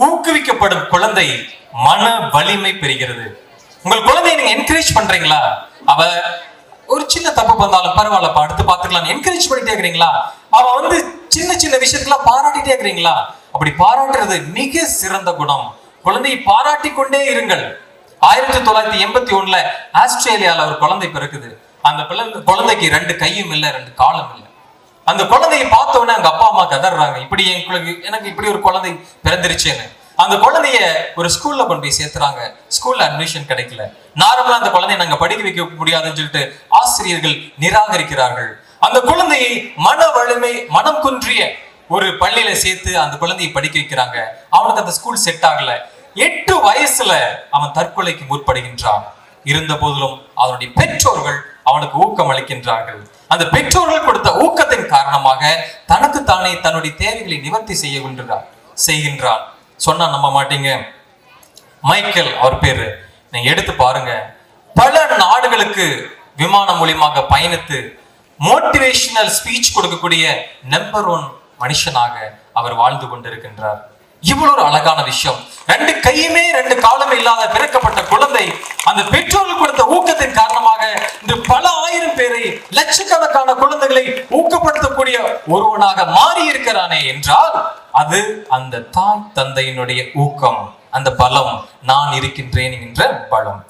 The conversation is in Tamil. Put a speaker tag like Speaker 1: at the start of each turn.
Speaker 1: ஊக்குவிக்கப்படும் குழந்தை மன வலிமை பெறுகிறது. உங்கள் குழந்தையை நீங்க என்கரேஜ் பண்றீங்களா? அவ ஒரு சின்ன தப்பு பண்ணாலும் பரவாயில்லப்பா, அடுத்து பாத்துக்கலாம் என்கரேஜ் பண்ணிட்டே இருக்கிறீங்களா? அவ சின்ன சின்ன விஷயத்துல பாராட்டிட்டே இருக்கிறீங்களா? அப்படி பாராட்டுறது மிக சிறந்த குணம். குழந்தையை பாராட்டி கொண்டே இருங்கள். 1981 ஆஸ்திரேலியால ஒரு குழந்தை பிறக்குது. அந்த குழந்தைக்கு 2 கையும் இல்ல, 2 காலும் இல்ல. அந்த குழந்தையை பார்த்த உடனே அவங்க அப்பா அம்மா கதறாங்க, இப்படி எனக்கு இப்படி ஒரு குழந்தை பிறந்திருச்சேன்னு. அந்த குழந்தைய ஒரு ஸ்கூல்ல கொண்டு போய் சேர்த்துறாங்க. ஸ்கூல்ல அட்மிஷன் கிடைக்கல. நார்மலா அந்த குழந்தைய நாங்க படிக்க வைக்க முடியாதுன்னு சொல்லிட்டு ஆசிரியர்கள் நிராகரிக்கிறார்கள். அந்த குழந்தையை மன வலிமை மனம் குன்றிய ஒரு பள்ளியில சேர்த்து அந்த குழந்தையை படிக்க வைக்கிறாங்க. அவனுக்கு அந்த ஸ்கூல் செட் ஆகல. 8 வயசுல அவன் தற்கொலைக்கு முற்படுகின்றான். இருந்த போதிலும் அவனுடைய பெற்றோர்கள் அவனுக்கு ஊக்கம் அளிக்கின்றார்கள். அந்த பெற்றோர்கள் கொடுத்த ஊக்கத்தின் காரணமாக தனக்கு தானே தன்னுடைய தேவைகளை நிவர்த்தி செய்கின்றான். சொன்னா நம்ப மாட்டீங்க, மைக்கேல் அவர் பேரு, நீங்க எடுத்து பாருங்க. பல நாடுகளுக்கு விமானம் மூலியமாக பயணித்து மோட்டிவேஷனல் ஸ்பீச் கொடுக்கக்கூடிய நம்பர் 1 மனுஷனாக அவர் வாழ்ந்து கொண்டிருக்கின்றார். இவ்வளவு ஒரு அழகான விஷயம். 2 கையுமே 2 காலமே இல்லாத பிறக்கப்பட்ட குழந்தை அந்த பெற்றோர்கள் கொடுத்த ஊக்கத்தின் காரணமாக இன்று பல ஆயிரம் பேரை, லட்சக்கணக்கான குழந்தைகளை ஊக்கப்படுத்தக்கூடிய ஒருவனாக மாறி இருக்கிறானே என்றால் அது அந்த தாய் தந்தையினுடைய ஊக்கம், அந்த பலம், நான் இருக்கின்றேன் என்ற பலம்.